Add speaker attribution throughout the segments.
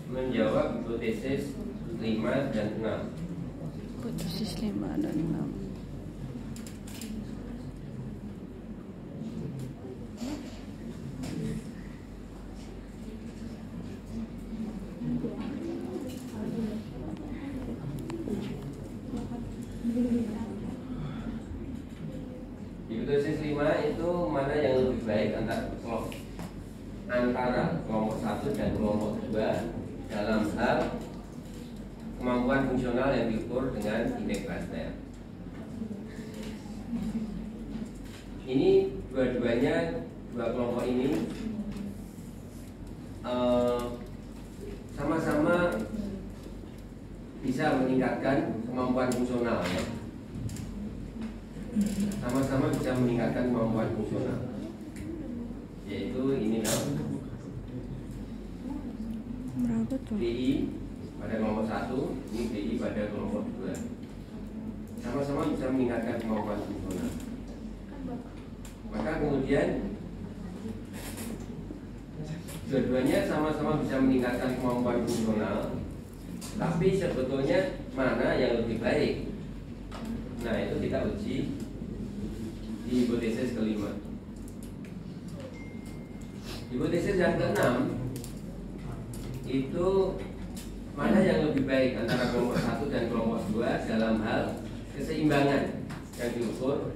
Speaker 1: menjawab hipotesis 5 dan 6.
Speaker 2: Hipotesis 5 dan 6.
Speaker 1: Hipotesis 5 itu mana yang lebih baik antara kelompok 1 dan kelompok 2 dalam hal kemampuan fungsional yang diukur dengan indeks Pasteur. Ini dua-duanya, dua kelompok ini sama-sama bisa meningkatkan kemampuan fungsional ya. Sama-sama bisa meningkatkan kemampuan fungsional, yaitu ini
Speaker 2: Berapa tuh?
Speaker 1: BI pada kelompok 1, ini BI pada kelompok 2. Sama-sama bisa meningkatkan kemampuan fungsional. Maka kemudian dua-duanya sama-sama bisa meningkatkan kemampuan fungsional, tapi sebetulnya mana yang lebih baik? Nah, itu kita uji di hipotesis kelima. Hipotesis yang keenam itu mana yang lebih baik antara kelompok 1 dan kelompok 2 dalam hal keseimbangan yang diukur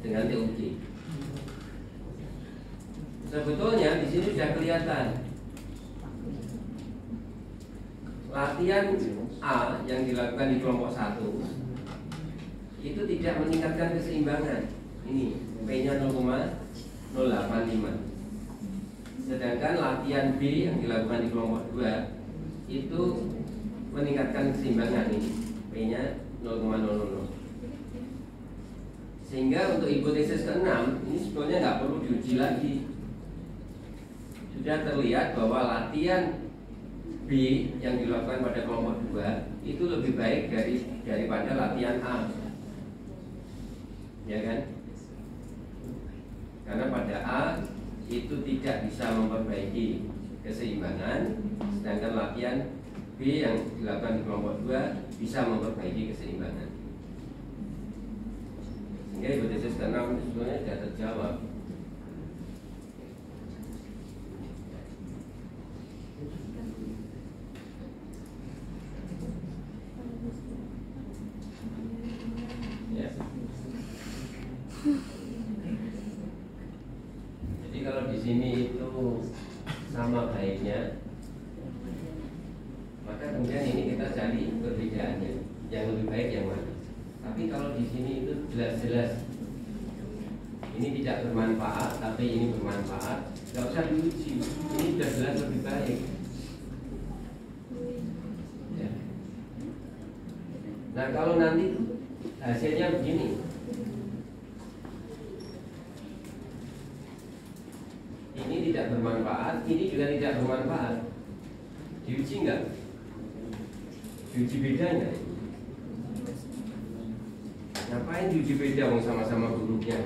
Speaker 1: dengan TUG. Sebetulnya di sini sudah kelihatan latihan A yang dilakukan di kelompok 1 itu tidak meningkatkan keseimbangan. Ini P-nya 0,085. Sedangkan latihan B yang dilakukan di kelompok 2 itu meningkatkan keseimbangan, ini P-nya 0,000. Sehingga untuk hipotesis ke-6 ini sebetulnya nggak perlu diuji lagi. Sudah terlihat bahwa latihan B yang dilakukan pada kelompok 2 itu lebih baik daripada latihan A. Ya kan? Karena pada A itu tidak bisa memperbaiki keseimbangan, sedangkan latihan B yang dilakukan di kelompok 2 bisa memperbaiki keseimbangan. Sehingga hipotesis ke-6 itu sebenarnya sudah terjawab. Ya. Jadi kalau di sini itu sama baiknya, maka kemudian ini kita cari perbedaannya, yang lebih baik yang mana. Tapi kalau di sini itu jelas-jelas ini tidak bermanfaat, tapi ini bermanfaat, nggak usah diuji. Ini sudah jelas lebih baik. Ya. Nah, kalau nanti hasilnya begini, ini tidak bermanfaat, ini juga tidak bermanfaat, diuji nggak? Diuji bedanya. Ngapain diuji beda, sama-sama buruknya?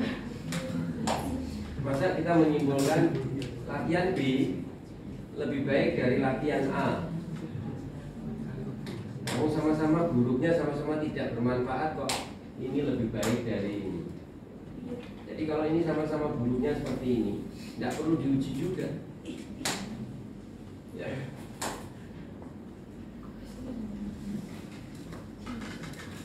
Speaker 1: Masa kita menyimpulkan latihan B lebih baik dari latihan A? Kamu sama-sama buruknya, sama-sama tidak bermanfaat kok. Ini lebih baik dari ini. Jadi kalau ini sama-sama buruknya seperti ini, tidak perlu diuji juga. Ya.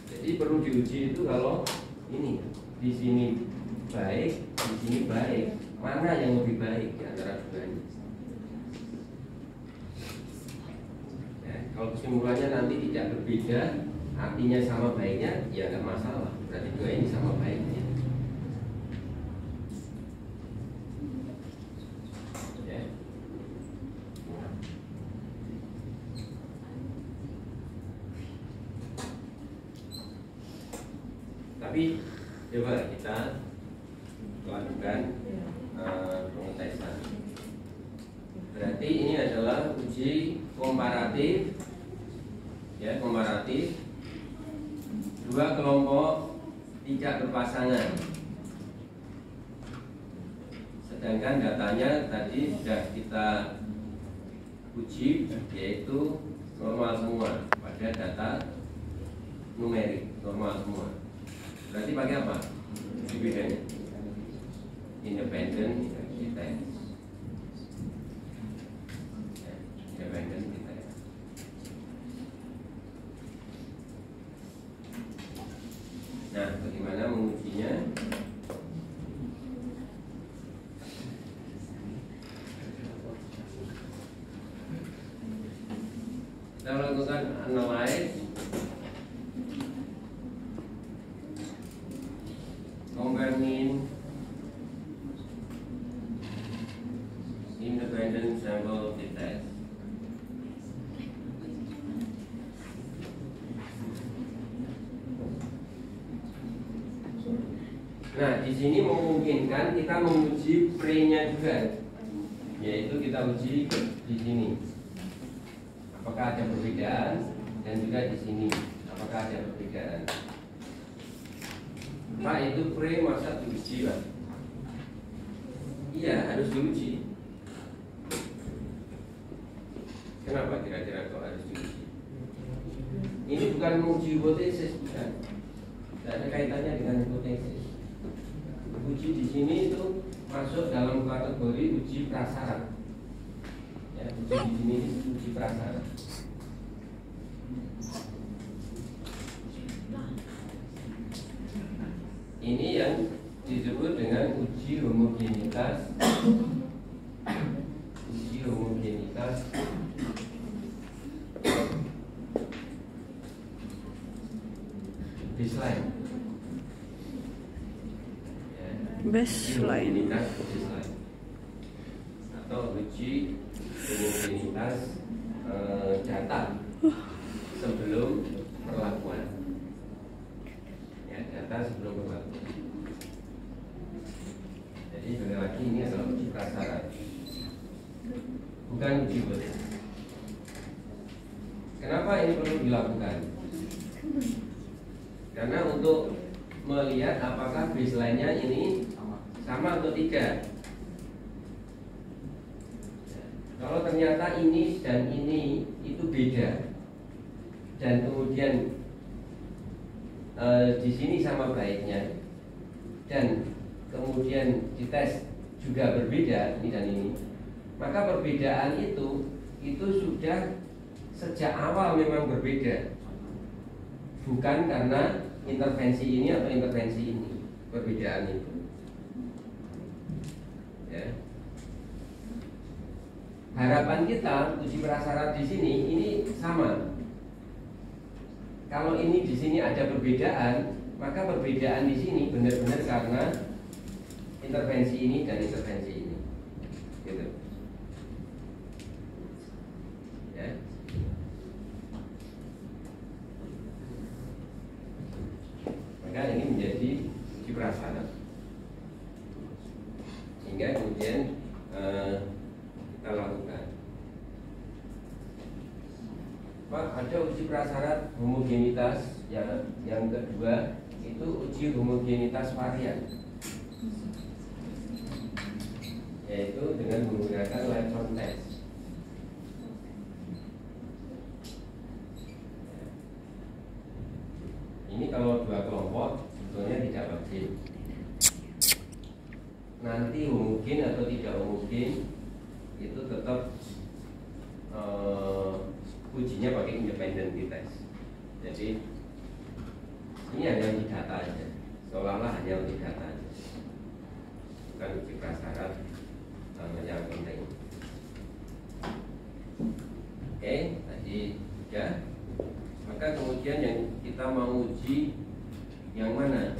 Speaker 1: Jadi perlu diuji itu kalau ini di sini baik, di sini baik. Mana yang lebih baik di antara keduanya? Ya, kalau kesimpulannya nanti tidak berbeda, artinya sama baiknya, ya nggak masalah. Berarti dua ini sama baiknya. Ya. Tapi coba kita lakukan pengetesan. Berarti ini adalah uji komparatif, ya, komparatif dua kelompok tidak berpasangan. Sedangkan datanya tadi sudah kita uji yaitu normal semua pada data numerik, normal semua. Berarti pakai apa? Uji bedanya independent test. Independent test. Nah, bagaimana mengujinya? Kita melakukan analyze, compare mean, independent sample t-test. Nah, di sini memungkinkan kita menguji pre-nya juga, yaitu kita uji di sini. Apakah ada perbedaan, dan juga di sini apakah ada perbedaan. Pak, itu pre masa diuji, Pak? Iya, harus diuji. Kenapa kira-kira kok harus diuji? Ini bukan menguji hipotesis, bukan. Tidak ada kaitannya dengan hipotesis. Uji di sini itu masuk dalam kategori uji prasyarat. Ya, uji di sini uji prasyarat. Ini yang disebut dengan uji homogenitas. Uji homogenitas baseline. Ya,
Speaker 2: Baseline.
Speaker 1: baseline. Atau uji homogenitas data sebelum perlakuan. Ya, data sebelum perlakuan. Jadi sekali lagi ini adalah uji prasyarat, bukan uji hipotesis. Kenapa ini perlu dilakukan? Karena untuk melihat apakah baseline-nya ini sama atau tidak. Kalau ternyata ini dan ini itu beda, dan kemudian di sini sama baiknya, dan kemudian dites juga berbeda ini dan ini, maka perbedaan itu sudah sejak awal memang berbeda, bukan karena intervensi ini atau intervensi ini, perbedaan itu. Ya. Harapan kita uji prasyarat di sini ini sama. Kalau ini di sini ada perbedaan, maka perbedaan di sini benar-benar karena intervensi ini dan intervensi ini, gitu. Ya. Maka ini menjadi uji prasyarat, sehingga kemudian kita lakukan. Pak, ada uji prasyarat homogenitas yang kedua itu uji homogenitas varian, yaitu dengan menggunakan Lightron test. Ini kalau dua kelompok sebetulnya tidak wajib. Nanti homogin atau tidak homogin itu tetap ujinya pakai independent test. Jadi ini hanya uji data aja, seolah-olah hanya uji data aja, bukan uji prasyarat yang penting. Oke, tadi sudah. Maka kemudian yang kita mau uji yang mana?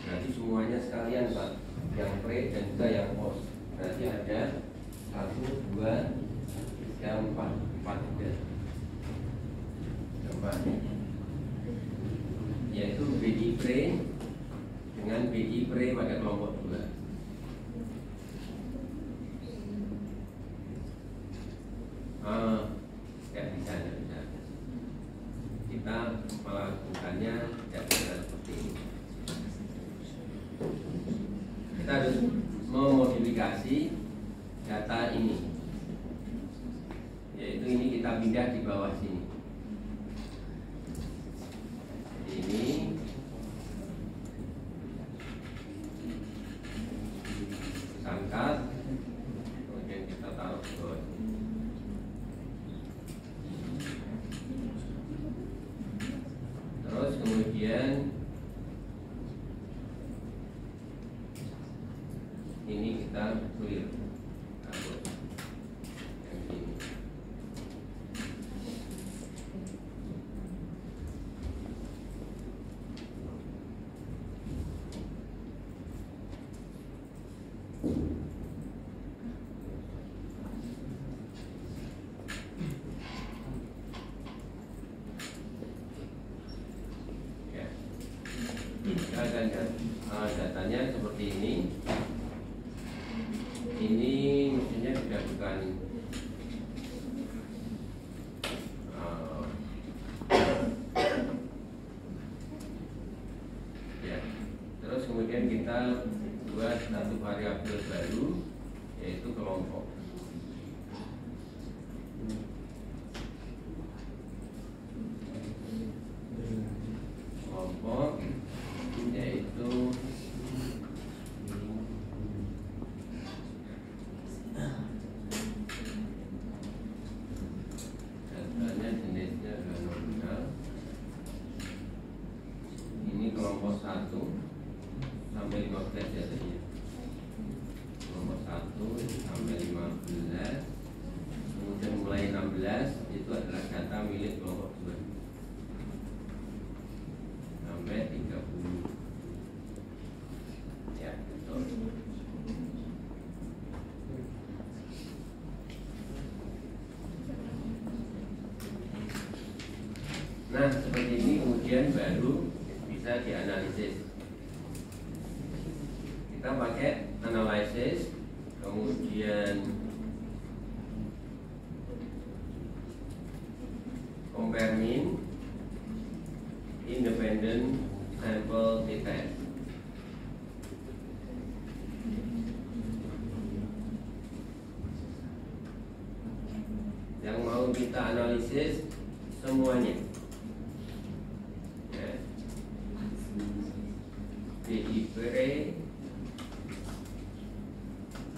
Speaker 1: Berarti semuanya sekalian, Pak, yang pre dan juga yang post. Berarti ada 1, 2, 3, 4 juga. Coba, yaitu BI pre dengan BI pre pada kelompok 2. Tidak bisa. Kita melakukannya tidak bisa seperti ini. Kita harus memodifikasi data ini kita pindah di bawah sini. Jadi ini angkat, kemudian kita taruh di bawah sini. Terus kemudian ini kita clear, hapus yang ini. Datanya seperti ini. Ini mestinya sudah bukan ya. Terus kemudian kita buat satu variabel baru, yaitu kelompok. Kelompok yaitu datanya jenisnya adalah nominal. Ini kelompok 1 sampai 15 jadinya. Kelompok 1 sampai 15, kemudian mulai 16 itu adalah data milik kelompok 2 sampai 30. Ya, betul. Nah, seperti ini kemudian baru bisa dianalisis. Kita pakai analisis, kemudian compare mean, independent sample t-test. Yang mau kita analisis semuanya. Ya. BIP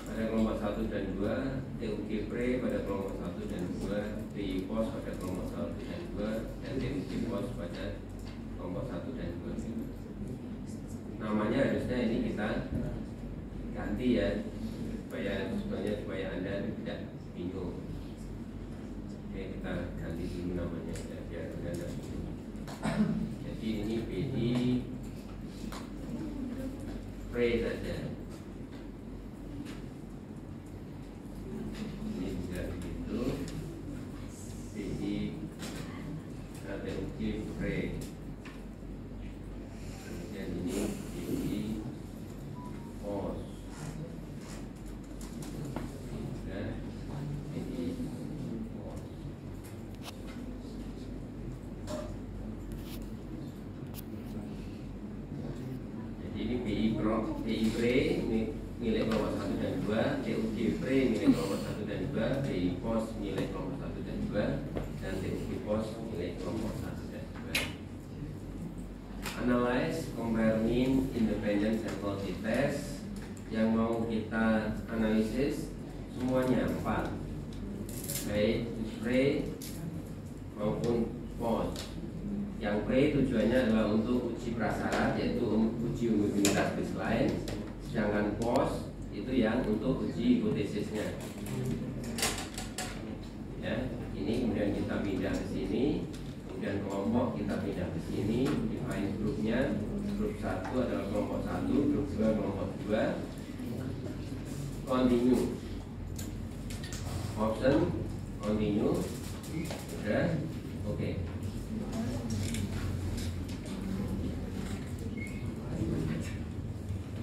Speaker 1: pada kelompok 1 dan 2, TUG pre pada kelompok 1 dan 2, TI pos pada kelompok 1 dan 2, dan TUG pos pada kelompok 1 dan 2. Namanya harusnya ini kita ganti ya, supaya Anda tidak bingung. Oke, kita ganti dulu namanya ya, biar Anda tidak bingung. Jadi ini BI pre saja. Ini juga begitu. BI TUG pre. Kemudian ini BI pos. Dan BI pos. Jadi ini BI pre milik kelompok 1 dan 2, TUG pre milik kelompok 1 dan 2, BI pos milik kelompok 1 dan 2, dan TUG pos milik kelompok 1 dan 2. Analyze, compare mean, independent sample t-test. Yang mau kita analisis semuanya 4, baik pre maupun pos. Yang pre tujuannya adalah untuk uji prasyarat, yaitu uji homogenitas baseline. Sedangkan pos itu yang untuk uji hipotesisnya. Ya, ini kemudian kita pindah ke sini, kemudian kelompok kita pindah ke sini, define grupnya. Grup 1 adalah kelompok 1, grup 2 kelompok 2. Continue. Option continue. Sudah. Oke.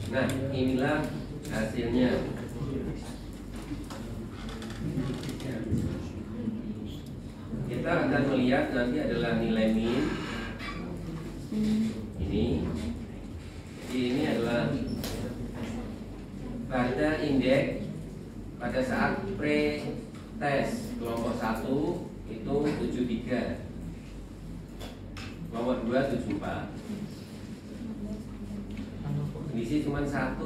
Speaker 1: Nah, inilah hasilnya. Kita akan melihat nanti adalah nilai min. Ini adalah pada indeks pada saat pre-test kelompok 1 3, kelompok 2 74. Selisih cuma 1.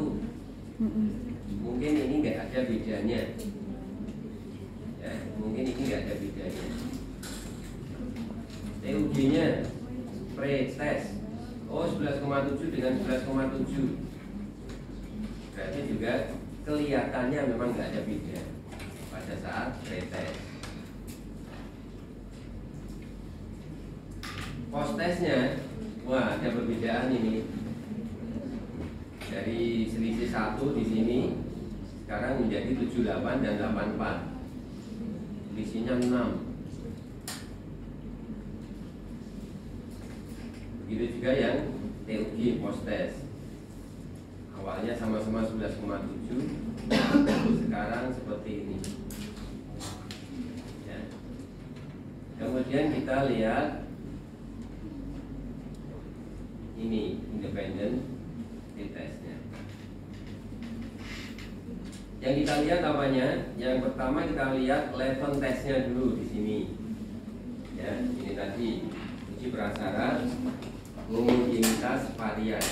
Speaker 1: Mungkin ini nggak ada bedanya. Ya, mungkin ini nggak ada bedanya. TUG-nya pre-test. Oh, 11,7 dengan 11,7. Berarti juga kelihatannya memang nggak ada beda pada saat pre-test. Post-testnya, wah ada perbedaan ini. Dari selisih 1 di sini sekarang menjadi 78 dan 84. Selisihnya 6. Begitu juga yang TUG post test. Awalnya sama-sama 11,7, sekarang seperti ini. Ya. Kemudian kita lihat ini independen testnya. Yang kita lihat apanya? Yang pertama kita lihat level testnya dulu di sini. Ya, ini tadi uji prasyarat homogenitas varian.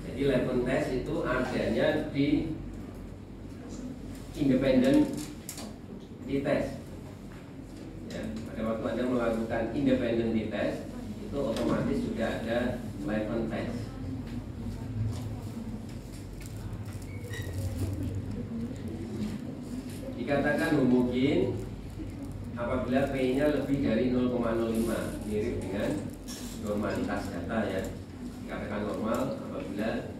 Speaker 1: Jadi level test itu adanya di independen t-test. Ya, pada waktu Anda melakukan independen t-test itu otomatis juga ada level test. Dikatakan homogen apabila P-nya lebih dari 0,05, mirip dengan normalitas data ya. Dikatakan normal apabila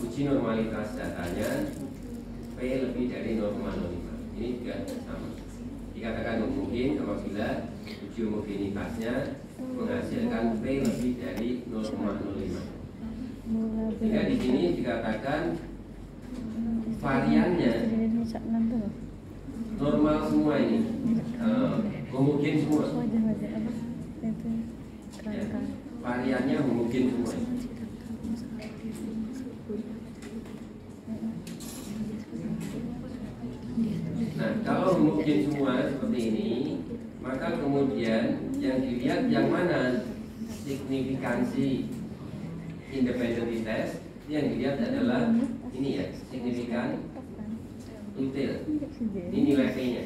Speaker 1: uji normalitas datanya P lebih dari 0,05. Ini juga sama. Dikatakan homogen apabila uji homogenitasnya menghasilkan P lebih dari 0,05. Sehingga di sini dikatakan variannya normal semua ini, homogen semua. Ya, variannya homogen semua. Nah, kalau homogen semua seperti ini, maka kemudian yang dilihat yang mana signifikansi independent test, yang dilihat adalah ini ya, signifikan util. Ini nilai P-nya.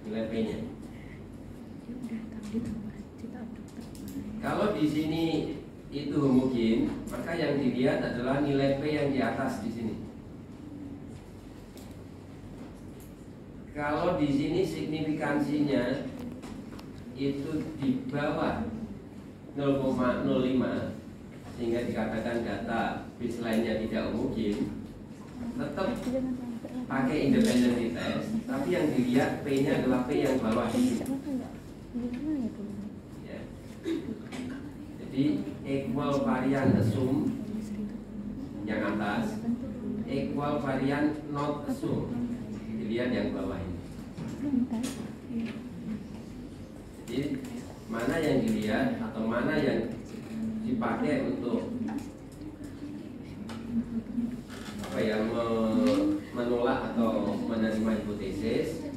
Speaker 1: Nilai P-nya. Kalau di sini itu homogen, maka yang dilihat adalah nilai P yang di atas di sini. Kalau di sini signifikansinya itu di bawah 0,05, sehingga dikatakan data baseline-nya tidak homogen, tetap pakai independent test, tapi yang dilihat P-nya adalah P yang bawah ini. Ya. Jadi equal varian assume yang atas, equal varian not assume, dilihat yang bawah ini. Jadi mana yang dilihat atau mana yang dipakai untuk apa ya, menolak atau menerima hipotesis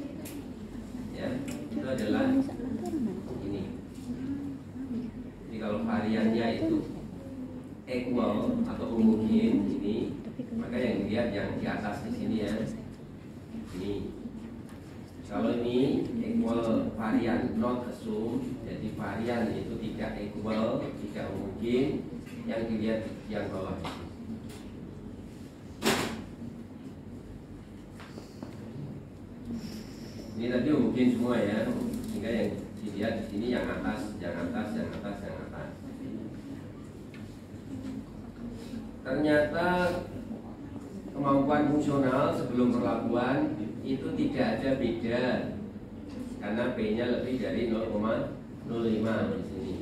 Speaker 1: ya, itu adalah ini. Jadi kalau variannya itu equal atau homogen ini, maka yang dilihat yang di atas di sini ya, ini. Kalau ini equal varian not assume, jadi varian itu tidak equal, tidak homogen, yang dilihat yang bawah. Ini tadi homogen semua ya, sehingga yang dilihat di sini yang atas, yang atas, yang atas, yang atas. Ternyata kemampuan fungsional sebelum perlakuan itu tidak ada beda, karena P-nya lebih dari 0,05 di sini.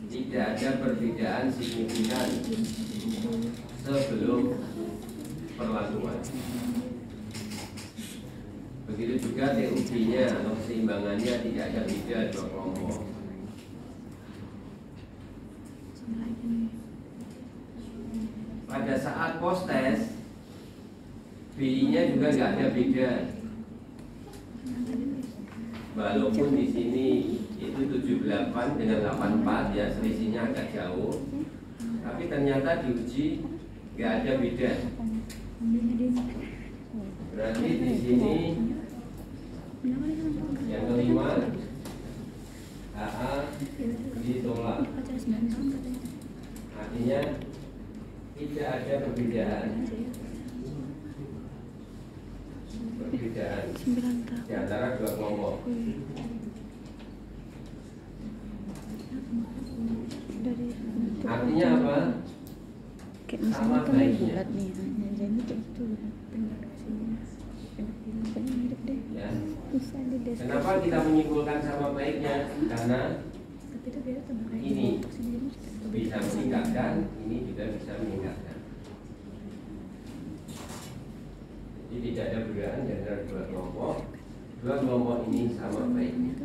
Speaker 1: Tidak ada perbedaan signifikan sebelum perlakuan. Begitu juga TUG-nya atau keseimbangannya tidak ada beda dua kelompok. post test BI-nya juga nggak ada beda. Walaupun di sini itu 78 dengan 84 ya, selisihnya agak jauh. Tapi ternyata diuji nggak ada beda. Berarti di sini yang kelima AA ditolak. Artinya tidak ada perbedaan di antara dua kelompok. Artinya apa? Sama baiknya. Ya. Kenapa kita menyimpulkan sama baiknya? Karena ini bisa meningkatkan, ini juga bisa meningkatkan. Jadi tidak ada perbedaan di antara dua kelompok. Dua kelompok ini sama baiknya.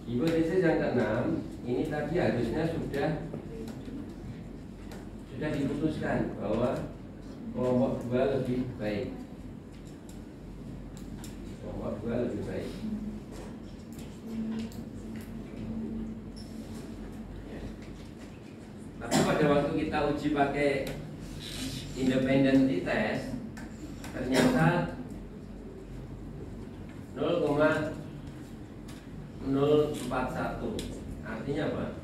Speaker 1: Hipotesis yang keenam, ini tadi harusnya sudah diputuskan bahwa kelompok dua lebih baik. Kelompok dua lebih baik. Tapi pada waktu kita uji pakai independent test, ternyata 0,041. Artinya apa?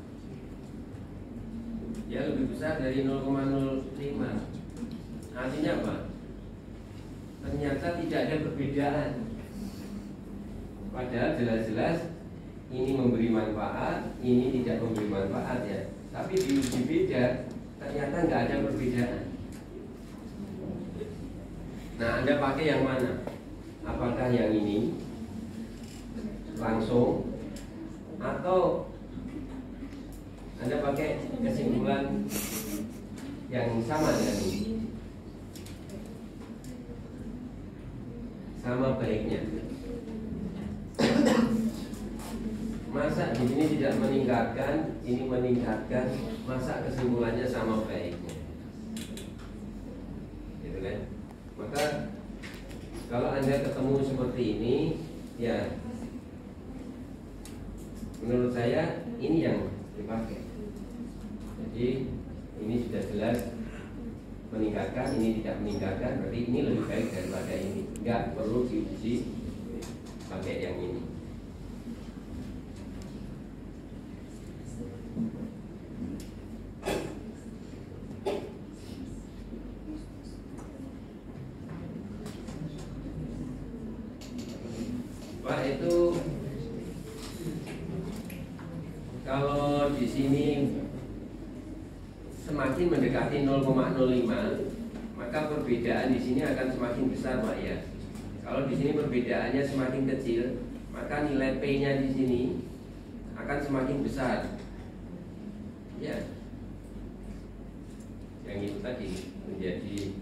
Speaker 1: Ya lebih besar dari 0,05. Artinya apa? Ternyata tidak ada perbedaan. Padahal jelas-jelas ini memberi manfaat, ini tidak memberi manfaat ya. Tapi di uji beda, ternyata nggak ada perbedaan. Nah, Anda pakai yang mana? Apakah yang ini langsung, atau Anda pakai kesimpulan yang sama dengan ini? Sama baiknya. Masa di sini tidak meningkatkan, ini meningkatkan, masa kesimpulannya sama baiknya? Gitu kan? Maka kalau Anda ketemu seperti ini, ya menurut saya ini yang dipakai. Jadi ini sudah jelas meningkatkan, ini tidak meningkatkan, berarti ini lebih baik daripada ini. Enggak perlu diuji pakai yang ini. Pak, itu kalau di sini semakin mendekati 0,05, maka perbedaan di sini akan semakin besar, Pak ya. Kalau di sini perbedaannya semakin kecil, maka nilai P-nya di sini akan semakin besar. Ya. Yang itu tadi menjadi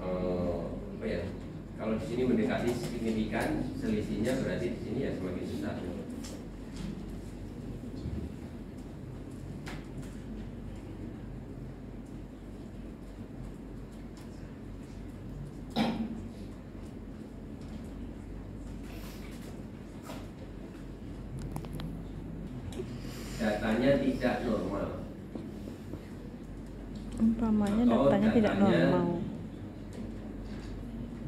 Speaker 1: apa ya? Kalau di sini mendekati signifikan, selisihnya berarti di sini ya semakin besar. Datanya tidak normal.
Speaker 2: Umpamanya
Speaker 1: Atau
Speaker 2: datanya tidak normal.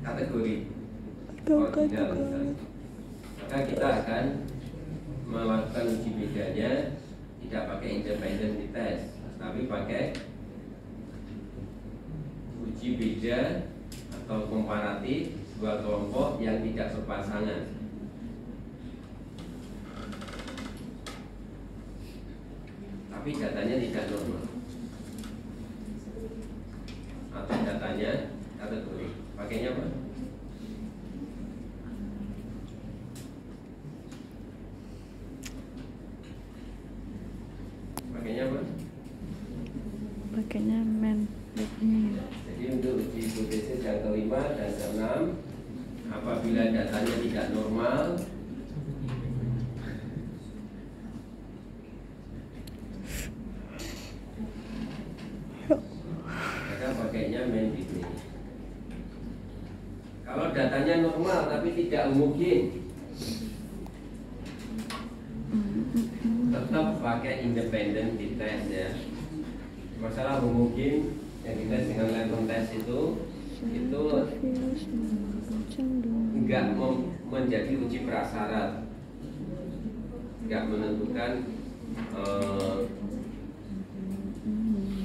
Speaker 1: Kategori ordinal misalnya. Maka kita akan melakukan uji bedanya tidak pakai independent test, tapi pakai uji beda atau komparatif dua kelompok yang tidak berpasangan. Tapi datanya tidak normal, atau datanya kategori. Pakainya apa? Pakainya apa?
Speaker 2: Pakainya ini.
Speaker 1: Jadi untuk uji hipotesis yang kelima dan keenam, apabila datanya tidak normal, datanya normal tapi tidak homogen, tetap pakai independent t-test ya. Masalah homogen yang dites dengan random test itu enggak menjadi uji prasyarat, enggak menentukan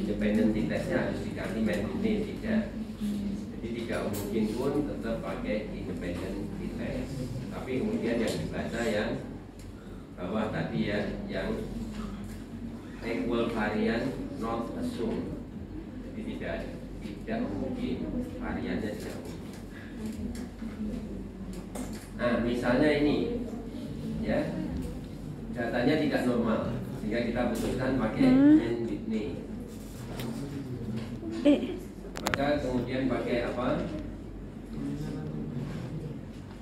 Speaker 1: independent t-testnya harus diganti main-in, tidak. Jadi tidak homogen pun tetap pakai independent t-test. Tapi kemudian yang dibaca yang bawah tadi ya, yang equal variant not assumed. Jadi tidak homogen, variannya tidak homogen. Nah, misalnya ini ya, datanya tidak normal, sehingga kita putuskan pakai Mann Whitney. Maka kemudian pakai apa?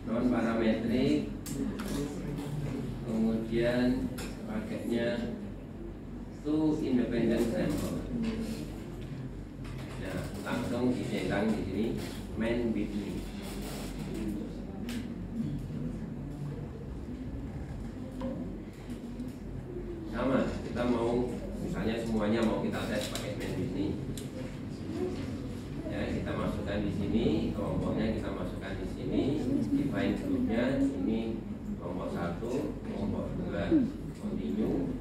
Speaker 1: Non parametrik. Kemudian pakainya two independent sample. Nah, langsung dicetak di sini Mann Whitney. Sama, kita mau misalnya semuanya mau kita tes pakai Mann Whitney. Ya, kita masukkan di sini, kelompoknya kita masukkan di sini, define grupnya ini kelompok 1, kelompok 2, continue.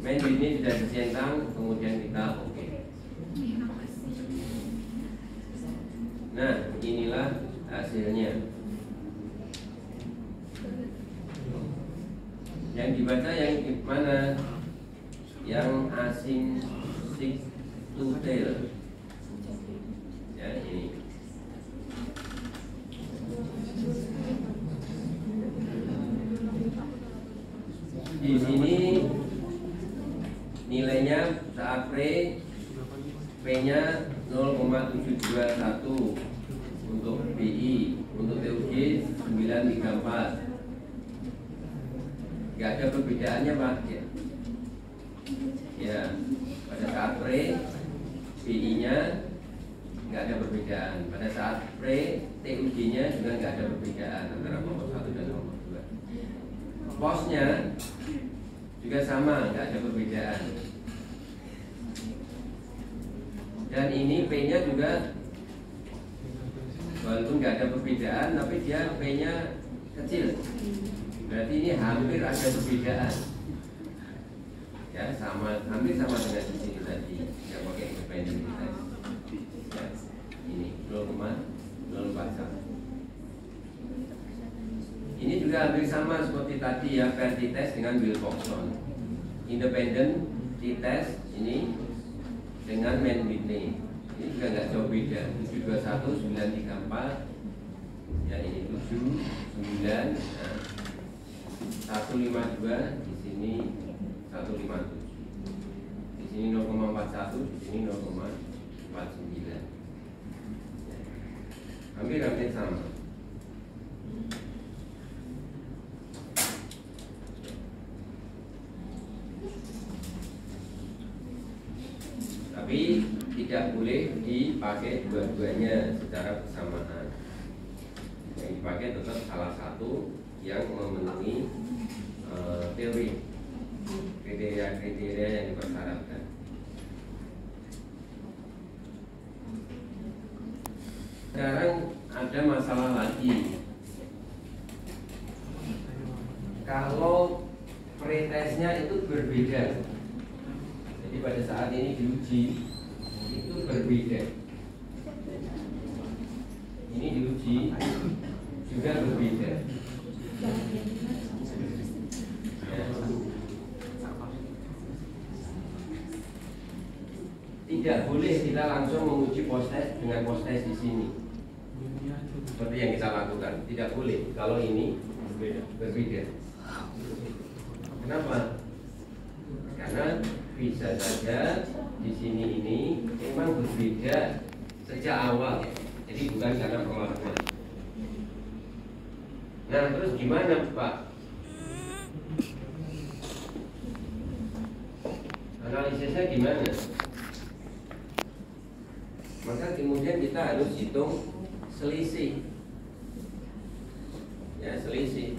Speaker 1: Mann Whitney sudah dicentang, kemudian kita oke. Nah, inilah hasilnya. Yang dibaca yang mana? Yang asymptotic to tail. Ya, ini. Di sini nilainya saat pre, P-nya 0,721 untuk BI, untuk TUG 934. Nggak ada perbedaannya Pak ya. Ya, pada saat pre BI-nya nggak ada perbedaan. Pada saat pre TUG-nya juga nggak ada perbedaan antara kelompok 1 dan kelompok 2. Posnya juga sama, nggak ada perbedaan. Dan ini P-nya juga walaupun nggak ada perbedaan, tapi dia P-nya kecil. Berarti ini hampir ada perbedaan. Ya, sama, hampir sama dengan di sini tadi yang pakai independent test. Ya, ini 0,041. Ini juga hampir sama seperti tadi ya, pair t-test dengan Wilcoxon. Independent t-test ini dengan Mann Whitney. Ini juga nggak jauh beda. 721, 934. Ya, ini 7, 9, nah, 152 di sini 157. Di sini 0,41, di sini 0,49. Hampir sama. Tapi tidak boleh dipakai dua-duanya secara bersamaan. Yang dipakai tetap salah satu yang memenuhi teori kriteria yang dipersyaratkan. Sekarang ada masalah lagi. Kalau pretestnya itu berbeda, jadi pada saat ini diuji itu berbeda. Ini diuji juga berbeda. Tidak boleh kita langsung menguji post-test dengan post-test di sini. Seperti yang kita lakukan, tidak boleh. Kalau ini berbeda. Kenapa? Karena bisa saja di sini ini memang berbeda sejak awal, jadi bukan karena pengalaman. Nah, terus gimana Pak? Analisisnya gimana? Maka kemudian kita harus hitung selisih selisih.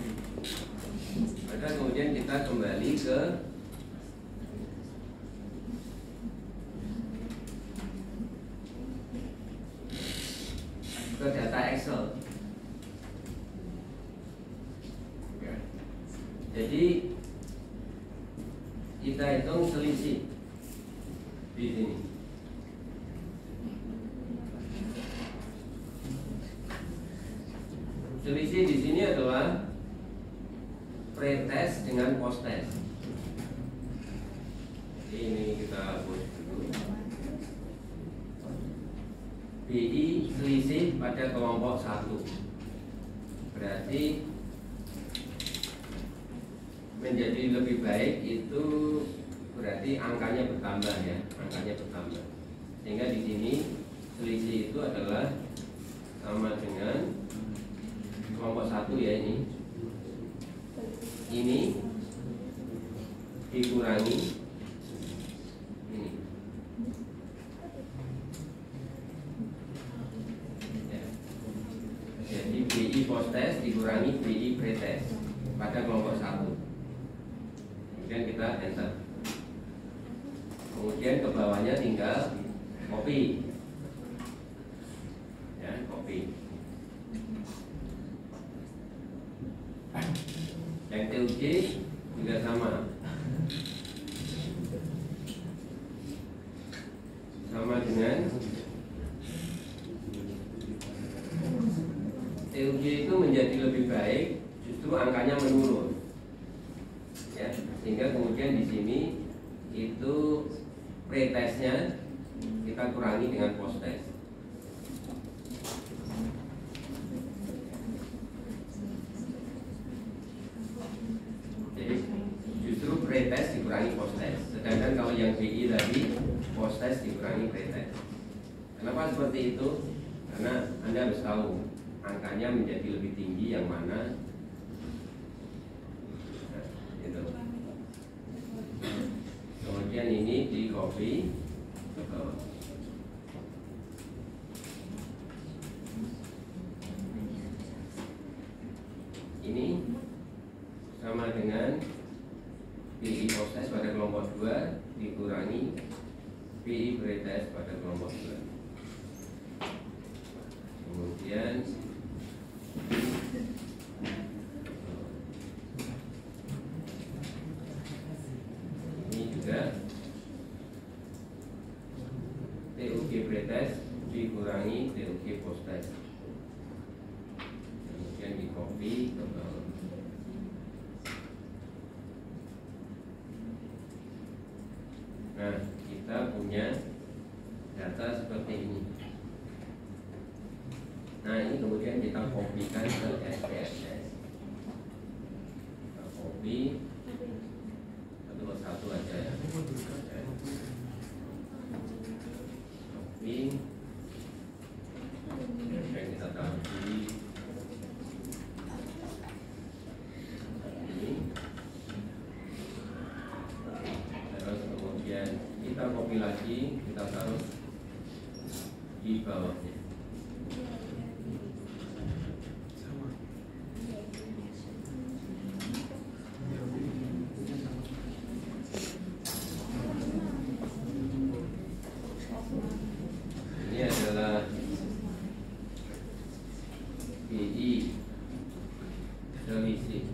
Speaker 1: Maka kemudian kita kembali ke data Excel. Jadi kita hitung selisih di sini. Selisih di sini adalah pretest dengan post-test. Ini kita hapus dulu. BI selisih pada kelompok 1. Berarti menjadi lebih baik itu berarti angkanya bertambah ya, angkanya bertambah. Sehingga di sini selisih itu adalah sama dengan kelompok 1 ya ini. Ini dikurangi ini. Ya. Jadi BI post test dikurangi BI pretest pada kelompok 1. Kemudian kita enter. Kemudian ke bawahnya tinggal copy. Ya, copy. Yang TUG juga sama. Sama dengan TUG itu menjadi lebih baik, justru angkanya menurun. Ya, sehingga kemudian di sini itu pretestnya kita kurangi dengan post test. Jadi justru pretest dikurangi post test. Sedangkan kalau yang BI tadi post test dikurangi pretest. Kenapa seperti itu? Karena Anda harus tahu angkanya menjadi lebih tinggi yang mana. Kemudian ini di copy ke bawah. Ini sama dengan BI post test pada kelompok 2 dikurangi BI pretest pada kelompok 2. Kemudian TUG pretest dikurangi TUG post test. Kemudian di copy ke bawah. Nah, kita punya data seperti ini. Nah, ini kemudian kita kopikan ke SPSS. Kita copy satu persatu aja ya. Copy. Kemudian kita taruh di ini. Terus kemudian kita copy lagi, kita taruh di bawahnya. Ini adalah BI selisih.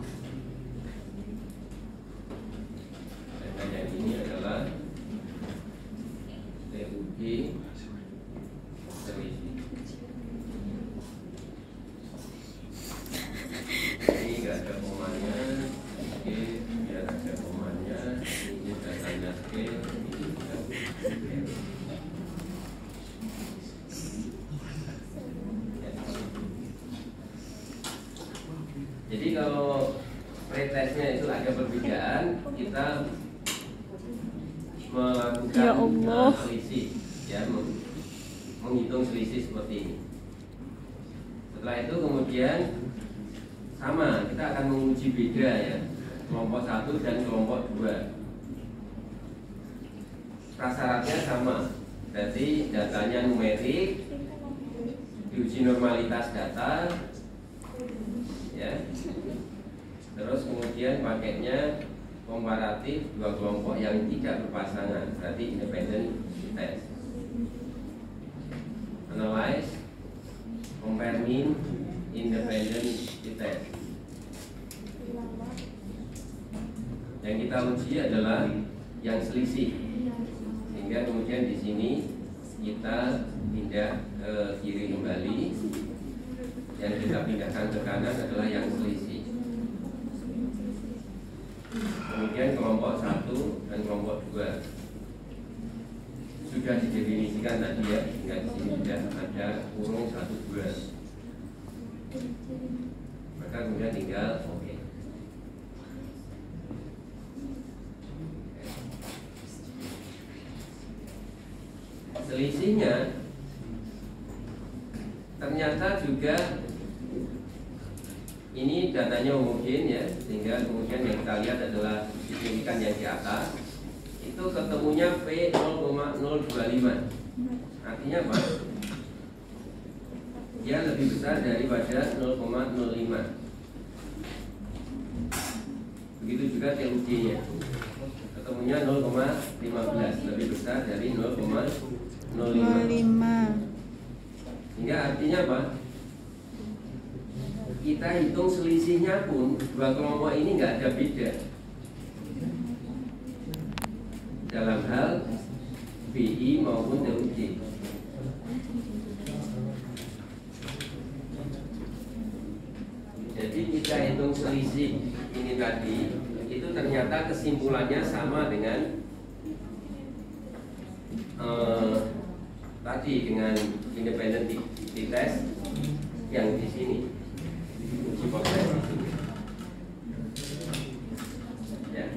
Speaker 1: Dan yang ini adalah TUG selisih. Ini nggak ada komanya. Oke, biar ada komanya. Ini datanya scale. Ini juga scale. Jadi kalau pretestnya itu ada perbedaan, kita melakukan
Speaker 2: Ya Allah.
Speaker 1: selisih, ya, menghitung selisih seperti ini. Setelah itu kemudian sama, kita akan menguji beda ya, kelompok 1 dan kelompok 2. Prasyaratnya sama, berarti datanya numerik, diuji normalitas data, ya. kemudian pakainya komparatif dua kelompok yang tidak berpasangan, berarti independent test. Analyze, compare mean, independent test. Yang kita uji adalah yang selisih, sehingga kemudian di sini kita pindah ke kiri kembali. Yang kita pindahkan ke kanan adalah yang selisih. Kemudian kelompok 1 dan kelompok 2 sudah didefinisikan tadi ya, sehingga di sini sudah ada kurung 1, 2. Maka kemudian tinggal oke. Selisihnya ternyata juga ini datanya homogen ya, sehingga kemudian yang kita lihat adalah signifikan yang di atas itu ketemunya P 0,025. Artinya apa? Dia lebih besar daripada 0,05. Begitu juga TUG nya, ketemunya 0,15, lebih besar dari 0,05. Sehingga artinya apa? Kita hitung selisihnya pun dua kelompok ini nggak ada beda dalam hal BI maupun TUG. Jadi kita hitung selisih ini tadi, itu ternyata kesimpulannya sama dengan tadi dengan independent test yang di sini uji potensi ya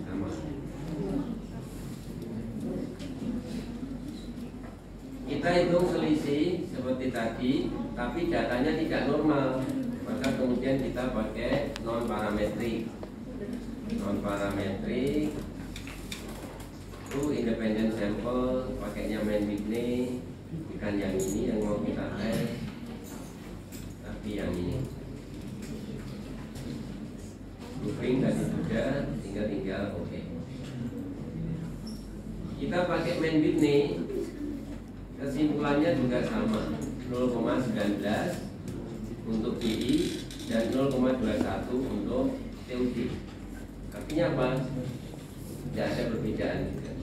Speaker 1: sama. Kita hitung selisih seperti tadi, tapi datanya tidak normal, maka kemudian kita pakai non parametrik itu independent sample, pakainya main Whitney, bukan yang ini yang mau kita tes, tapi yang ini. Blueprint tadi sudah, tinggal oke. Kita pakai main Whitney, kesimpulannya juga sama, 0,19 untuk BI dan 0,21 untuk TUG. Artinya apa? Tidak ada perbedaan juga.